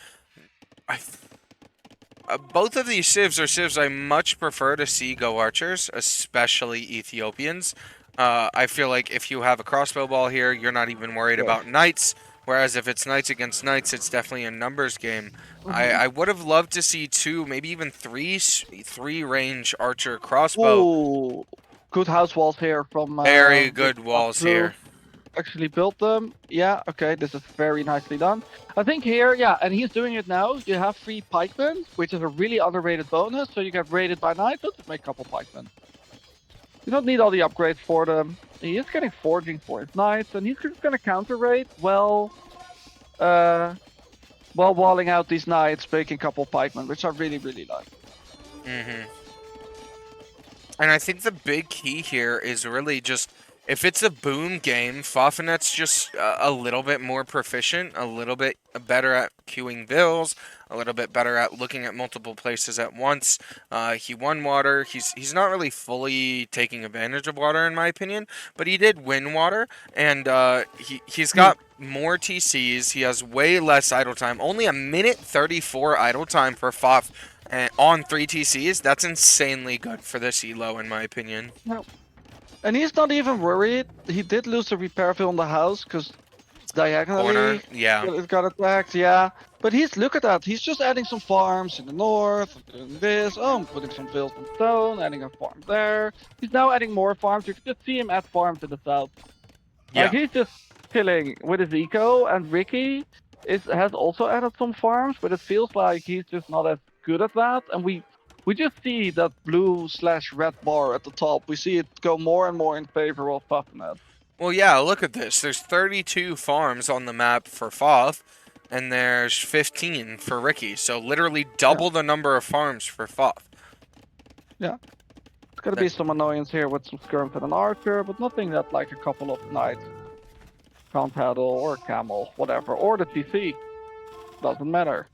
Both of these civs are civs I much prefer to see go archers, especially Ethiopians. I feel like if you have a crossbow ball here, you're not even worried about knights. Whereas if it's knights against knights, it's definitely a numbers game. I would have loved to see 2, maybe even 3 range archer crossbow. Ooh, good house walls here from Very good walls here. Actually built them. Yeah, okay, this is very nicely done. I think here, yeah, and he's doing it now. You have 3 pikemen, which is a really underrated bonus. So you get raided by knights. Let's make a couple pikemen. You don't need all the upgrades for them. He is getting forging for his knights, and he's just gonna counter raid. Well, while walling out these knights, making a couple pikemen, which I really, really like. Mm-hmm. And I think the big key here is really just, if it's a boom game, fafounet's just a little bit more proficient, a little bit better at queuing bills, a little bit better at looking at multiple places at once. He won water. He's not really fully taking advantage of water in my opinion, but he did win water, and he's got more TCs. He has way less idle time. Only a minute 34 idle time for Faf. And on 3 TCs, that's insanely good for this elo, in my opinion. No. And he's not even worried. He did lose the repair field on the house because diagonally Corner, yeah. it got attacked, yeah. But look at that. He's just adding some farms in the north, doing this. Oh, I'm putting some fields on stone, adding a farm there. He's now adding more farms. You can just see him add farms in the south. Yeah. Like, he's just chilling with his eco, and Ricky has also added some farms, but it feels like he's just not as good at that. And we just see that blue/red bar at the top. We see it go more and more in favor of fafounet. Well, yeah, look at this. There's 32 farms on the map for Faf, and there's 15 for Ricky. So literally double the number of farms for Faf. Yeah. It's gonna be some annoyance here with some skirms and an archer, but nothing that like a couple of knights can't handle, or camel, whatever, or the TC. Doesn't matter.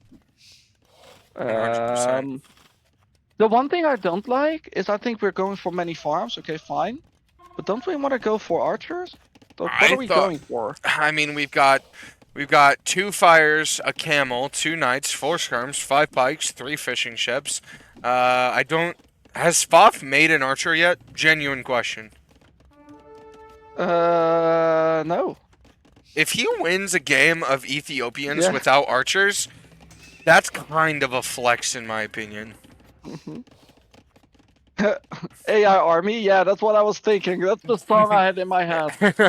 100%. The one thing I don't like is I think we're going for many farms. Okay, fine. But don't we want to go for archers? What are we going for? I mean, we've got 2 fires, a camel, 2 knights, 4 skirms, 5 pikes, 3 fishing ships. Has Faf made an archer yet? Genuine question. No. If he wins a game of Ethiopians without archers, that's kind of a flex in my opinion. AI army? Yeah, that's what I was thinking. That's the song I had in my head. That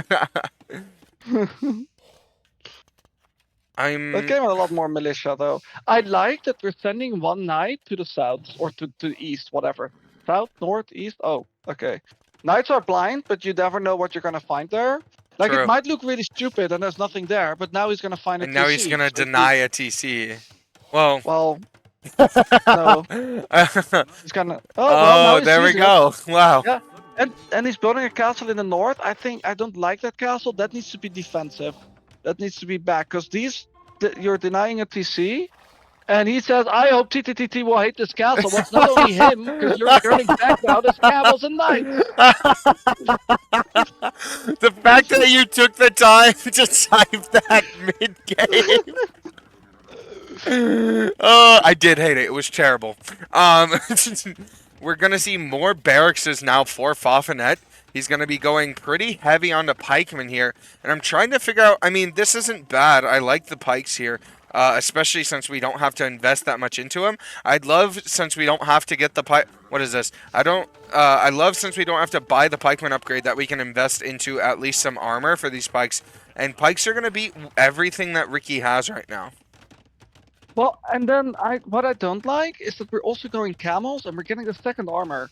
game had a lot more militia, though. I like that we're sending one knight to the south, or to the east, whatever. South, north, east? Oh, okay. Knights are blind, but you never know what you're gonna find there. Like, True. it might look really stupid and there's nothing there, but now he's gonna find a TC. And now he's gonna deny a TC. Well, no. He's gonna. Oh, there we go. Wow. Yeah, and he's building a castle in the north. I don't like that castle. That needs to be defensive. That needs to be back, because you're denying a TC, and he says, "I hope TTTT will hate this castle." Well, it's not only him, because you're turning back now. There's camels and knights. The fact that you took the time to type that mid-game. Oh, I did hate it. It was terrible. We're gonna see more barracks now for fafounet. He's gonna be going pretty heavy on the pikemen here, and I'm trying to figure out. I mean, this isn't bad. I like the pikes here, especially since we don't have to invest that much into them. I'd love, since we don't have to get the pike. What is this? I love, since we don't have to buy the pikeman upgrade, that we can invest into at least some armor for these pikes. And pikes are gonna beat everything that Ricky has right now. Well, and then what I don't like is that we're also going camels and we're getting the second armor.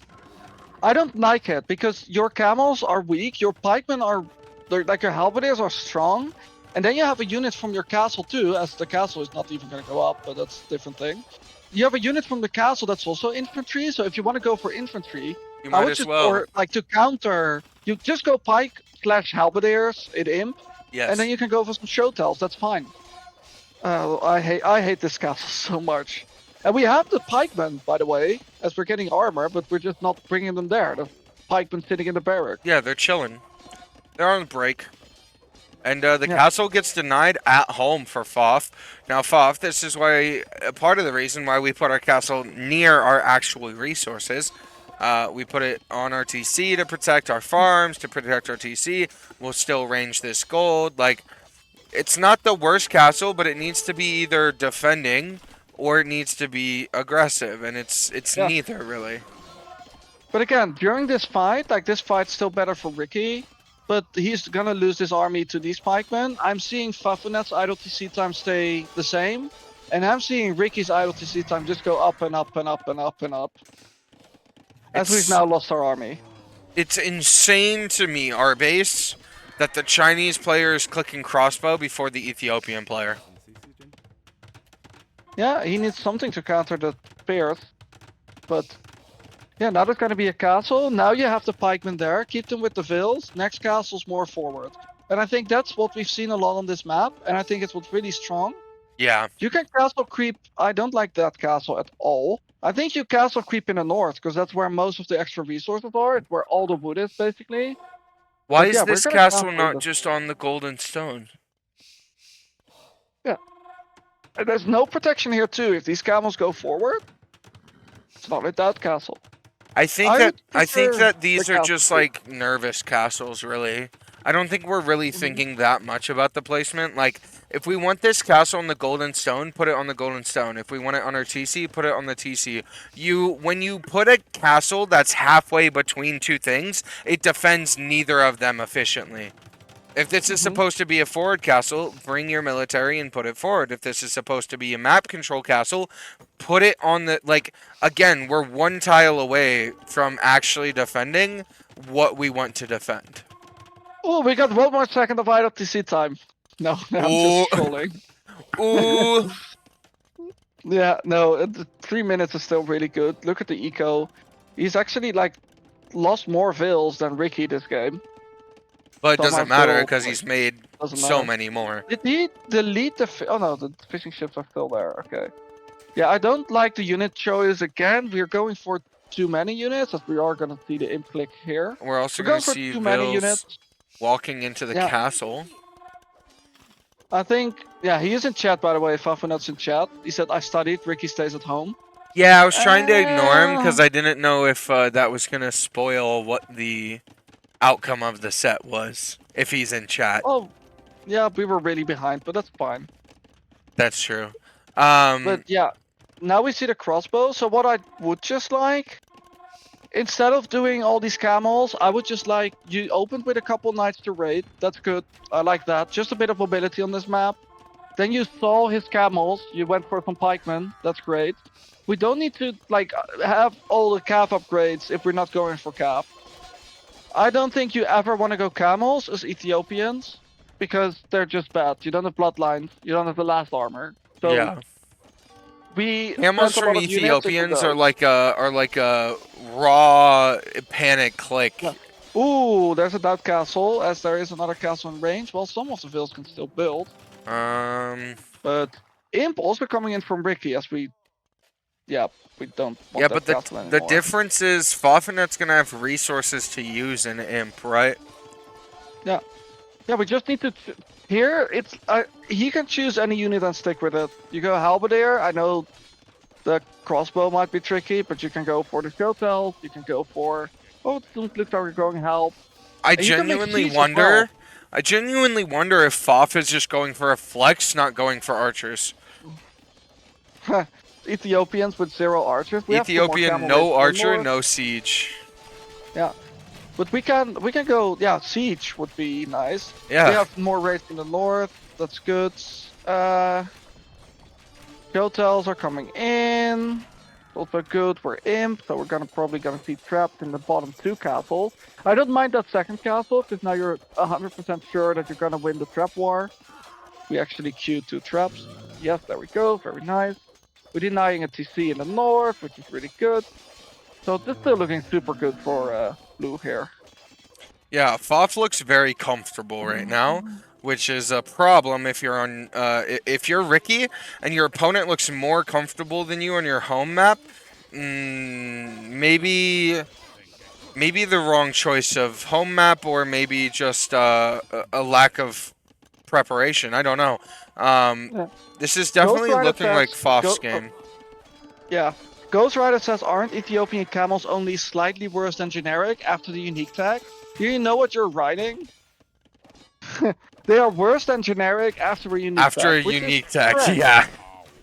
I don't like it, because your camels are weak, your pikemen like your halberdiers are strong, and then you have a unit from your castle too, as the castle is not even going to go up, but that's a different thing. You have a unit from the castle that's also infantry, so if you want to go for infantry, you might as well. Or like to counter, you just go pike/halberdiers in imp, and then you can go for some show tells. That's fine. I hate this castle so much. And we have the pikemen, by the way, as we're getting armor, but we're just not bringing them there. The pikemen sitting in the barrack. Yeah, they're chilling. They're on break. And the castle gets denied at home for Faf. Now, Faf, this is why part of the reason why we put our castle near our actual resources. We put it on our TC to protect our farms, to protect our TC. We'll still range this gold. Like, it's not the worst castle, but it needs to be either defending or it needs to be aggressive, and it's neither, really. But again, during this fight, like, this fight's still better for Ricky, but he's gonna lose this army to these pikemen. I'm seeing fafounet's idle TC time stay the same, and I'm seeing Ricky's idle TC time just go up and up and up and up and up. As we've now lost our army. It's insane to me, our base, that the Chinese player is clicking crossbow before the Ethiopian player. Yeah, he needs something to counter the spears. But yeah, now there's gonna be a castle. Now you have the pikemen there. Keep them with the vills. Next castle's more forward. And I think that's what we've seen a lot on this map. And I think it's what's really strong. Yeah. You can castle creep. I don't like that castle at all. I think you castle creep in the north because that's where most of the extra resources are. It's where all the wood is basically. Why But is yeah, we're this gonna castle castle not this. just on the golden stone? Yeah, and there's no protection here too. If these camels go forward, it's not with that castle. I think I that would I think prefer that the these are castle just creep. like nervous castles, really. I don't think we're really thinking that much about the placement. Like, if we want this castle on the golden stone, put it on the golden stone. If we want it on our TC, put it on the TC. When you put a castle that's halfway between two things, it defends neither of them efficiently. If this is supposed to be a forward castle, bring your military and put it forward. If this is supposed to be a map control castle, put it on the, like, again, we're one tile away from actually defending what we want to defend. Oh, we got one more second of IWTC time. No, I'm Ooh, just trolling. ooh. Yeah, no, 3 minutes is still really good. Look at the eco. He's actually like lost more vills than Ricky this game. But it Somehow doesn't matter still because like he's made doesn't so matter. many more. Did he delete the? Oh no, the fishing ships are still there. Okay. Yeah, I don't like the unit choice again. We're going for too many units, as we are gonna see the imp click here. We're also We're going going to for see too many Vils units. walking into the Yeah, castle. I think. Yeah, he is in chat by the way. Fafunet's in chat. He said I studied. Ricky stays at home. Yeah, I was trying to ignore him Uh, because I didn't know if that was going to spoil what the outcome of the set was if he's in chat. oh, yeah, we were really behind, but that's fine. That's true. But yeah, now we see the crossbow. So what I would just like, instead of doing all these camels, I would just like, you opened with a couple knights to raid. That's good. I like that. Just a bit of mobility on this map. Then you saw his camels. You went for some pikemen. That's great. We don't need to like have all the calf upgrades if we're not going for calf. I don't think you ever want to go camels as Ethiopians because they're just bad. You don't have bloodlines. You don't have the last armor. So yeah, we camels spent a from lot of units into Ethiopians are those. like a raw panic Yeah. click. Ooh, there's a doubt castle, as there is another castle in range. Well, some of the vills can still build. Um, But Imp also coming in from Ricky, as we... Yeah, we don't yeah, want but that castle the anymore. difference is Fafnet's gonna have resources to use in Imp, right? Yeah. Yeah, we just need to... Here, it's... he can choose any unit and stick with it. You go Halberdier, I know the crossbow might be tricky, but you can go for the Shotel, you can go for... Oh, it looks like we're going help. I And you can make genuinely siege as well. wonder. I genuinely wonder if Faf is just going for a flex, not going for archers. Ethiopians with 0 archers. We have 2 more Ethiopian, camel no raids in the archer, north. no siege. Yeah. But we can go, yeah, siege would be nice. Yeah. We have more raids in the north. That's good. Hotels are coming in. Also good. We're imp, so we're probably gonna see trapped in the bottom 2 castles. I don't mind that second castle because now you're 100% sure that you're gonna win the trap war. We actually queued 2 traps. Yes, there we go. Very nice. We're denying a TC in the north, which is really good. So this is still looking super good for blue here. Yeah, Faf looks very comfortable right now, which is a problem if you're on if you're Ricky and your opponent looks more comfortable than you on your home map. Maybe the wrong choice of home map, or maybe just a lack of preparation. I don't know. Yeah. This is definitely Ghost Rider looking says, like Faf's game. yeah. Ghost Rider says, aren't Ethiopian camels only slightly worse than generic after the unique tag? Do you know what you're writing? They are worse than generic after a unique After tag. a unique tag, correct. yeah.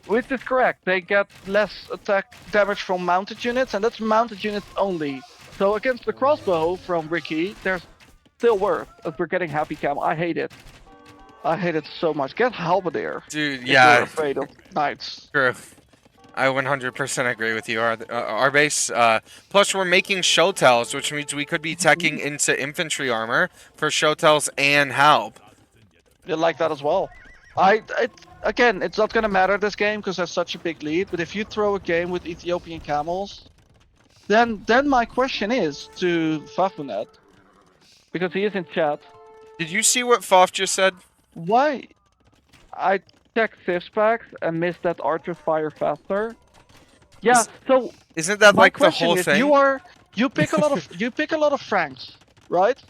Which is correct. They get less attack damage from mounted units, and that's mounted units only. So against the crossbow from Ricky, they're still worse, as we're getting happy camel. I hate it. I hate it so much. Get Halberdier. Dude, If yeah. you're afraid of knights. True. I 100% agree with you, our base. Plus, we're making Shotels, which means we could be teching into infantry armor for Shotels and Halb. You like that as well. again, it's not gonna matter this game because there's such a big lead. But if you throw a game with Ethiopian camels, then my question is to fafounet, because he is in chat. Did you see what Faf just said? Why I checked Civ specs and missed that archers fire faster. Yeah, so Isn't that my like the question whole is, thing? you pick a lot of Franks, right?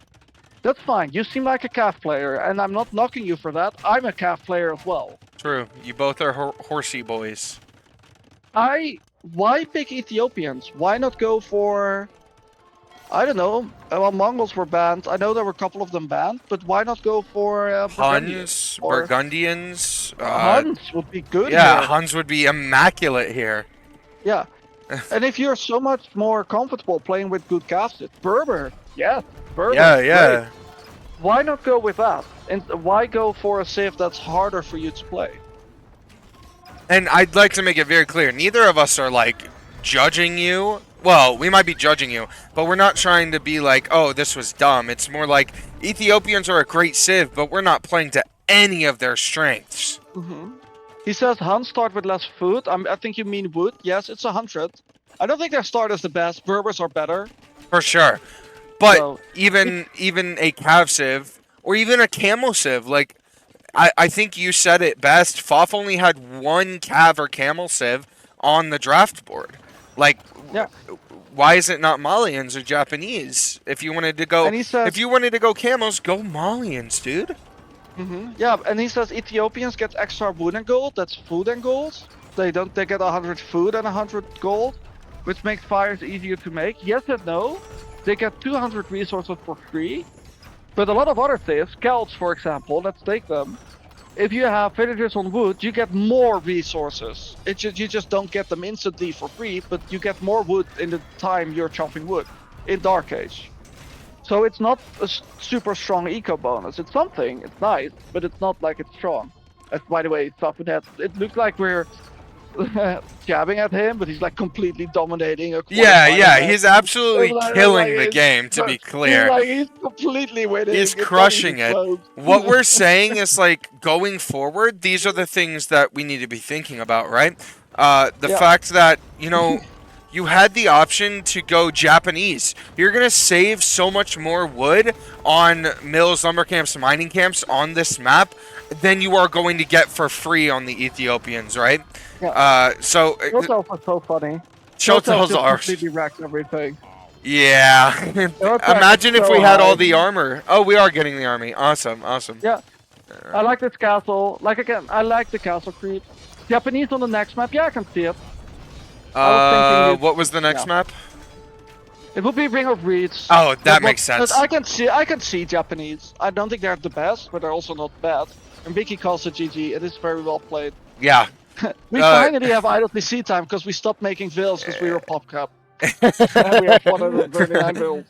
That's fine. You seem like a calf player, and I'm not knocking you for that. I'm a calf player as well. True. You both are horsey boys. Why pick Ethiopians? Why not go for, I don't know. Well, Mongols were banned. I know there were a couple of them banned, but why not go for Burgundians? Huns, Burgundians. Huns would be good Yeah, here. Huns would be immaculate here. Yeah. And if you're so much more comfortable playing with good casted, Berber, yes, Berber. Yeah. Great. Why not go with that? And why go for a civ that's harder for you to play? And I'd like to make it very clear, neither of us are like judging you. Well, we might be judging you, but we're not trying to be like, oh, this was dumb. It's more like Ethiopians are a great civ, but we're not playing to any of their strengths. He says Huns start with less food. I think you mean wood. Yes, it's 100. I don't think their start is the best. Berbers are better. For sure. But So, even a cav civ or even a camel civ, like I think you said it best. Faf only had one cav or camel civ on the draft board. Like, yeah. why is it not Malians or Japanese? If you wanted to go, And he says, if you wanted to go camels, go Malians, dude. yeah, and he says Ethiopians get extra wood and gold. That's food and gold. They get 100 food and 100 gold, which makes fires easier to make. Yes and no. They get 200 resources for free. But a lot of other things, scouts for example, let's take them. If you have villagers on wood, you get more resources. You just don't get them instantly for free, but you get more wood in the time you're chopping wood in Dark Age. So it's not a super strong eco bonus. It's something, it's nice, but it's not like it's strong. By the way, fafounet, it looks like we're jabbing at him, but he's like completely dominating a Yeah, he's absolutely Like, killing the it's- game, to be clear. He's completely winning. He's It's not crushing even it. close. What we're saying is, like, going forward, these are the things that we need to be thinking about, right? The Yeah. fact that, you know, you had the option to go Japanese. You're going to save so much more wood on mills, lumber camps, mining camps on this map than you are going to get for free on the Ethiopians, right? Yeah. So Showtels are so funny. Showtels just are... completely wrecked everything. Yeah. Imagine if so we had all high. the armor. Oh, we are getting the army. Awesome. Yeah. I like this castle. Like again, I like the castle creep. Japanese on the next map. Yeah, I can see it. What was the next map? It would be Ring of Reeds. Oh, that makes sense. But I can see Japanese. I don't think they're the best, but they're also not bad. And Vicky calls it GG. It is very well played. Yeah. We finally have idle TC time because we stopped making vills because we were PopCap. And we have 139 vills.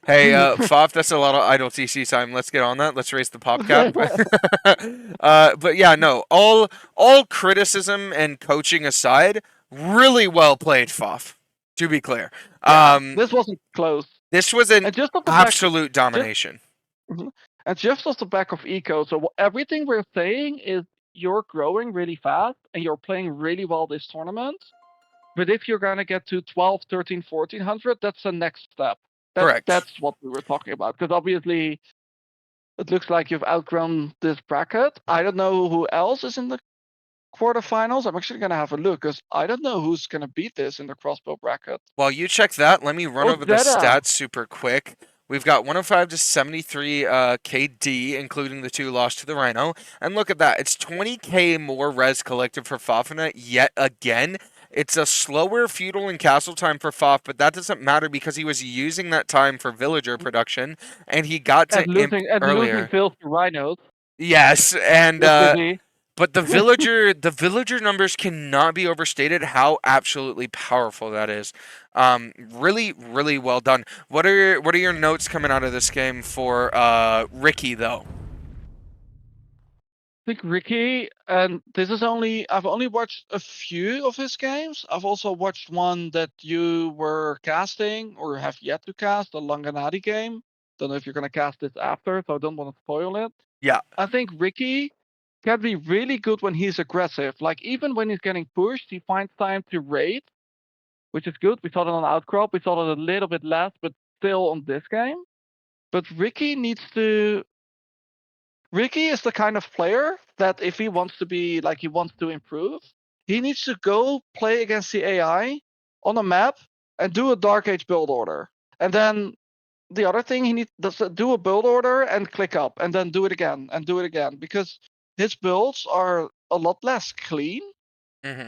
Hey, Faf, that's a lot of idle TC time. Let's get on that. Let's raise the pop cap. But yeah, no. All criticism and coaching aside, really well played, Faf. To be clear, This wasn't close. this was an And just off the absolute domination. And just off the back of eco, so everything we're saying is you're growing really fast and you're playing really well this tournament. But if you're gonna get to 12, 13, 1400, that's the next step. Correct. That's what we were talking about. Because obviously, it looks like you've outgrown this bracket. I don't know who else is in the quarterfinals. I'm actually gonna have a look because I don't know who's gonna beat this in the crossbow bracket. While you check that, let me run over the Zeta. stats super quick. We've got 105 to 73 KD, including the 2 lost to the Rhino. And look at that. It's 20k more res collected for Fafounet yet again. It's a slower feudal and castle time for Faf, but that doesn't matter because he was using that time for villager production, and he got to imp earlier. Losing fills to rhinos. Yes, and Busy. but the villager numbers cannot be overstated how absolutely powerful that is. Really, really well done. What are your notes coming out of this game for Ricky though? I think Ricky, and I've only watched a few of his games. I've also watched one that you were casting or have yet to cast, the Langanadi game. Don't know if you're gonna cast this after, so I don't want to spoil it. Yeah. I think Ricky can be really good when he's aggressive. Like even when he's getting pushed, he finds time to raid, which is good. We saw that on Outcrop. We saw that a little bit less, but still on this game. But Ricky needs to. Ricky is the kind of player that if he wants to be like he wants to improve, he needs to go play against the AI on a map and do a Dark Age build order. And then the other thing he needs to do a build order and click up and then do it again and do it again because his builds are a lot less clean,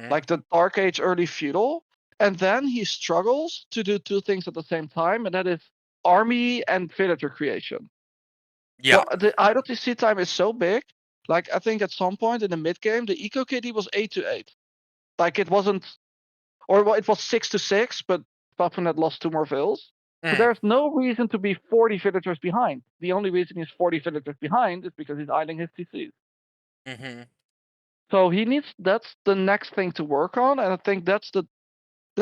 like the Dark Age early feudal. And then he struggles to do two things at the same time, and that is army and villager creation. Yeah. The IWTC time is so big. Like I think at some point in the mid game, the eco KD was 8-8. Like it wasn't, or well, it was 6-6, but fafounet lost 2 more vills. So there's no reason to be 40 villagers behind. The only reason he's 40 villagers behind is because he's idling his TCs. Mm-hmm. So he needs. That's the next thing to work on, and I think that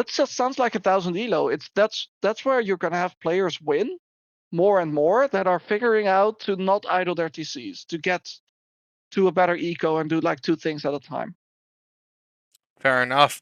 just sounds like 1,000 elo. That's where you're gonna have players win more and more that are figuring out to not idle their TCs to get to a better eco and do like 2 things at a time. Fair enough.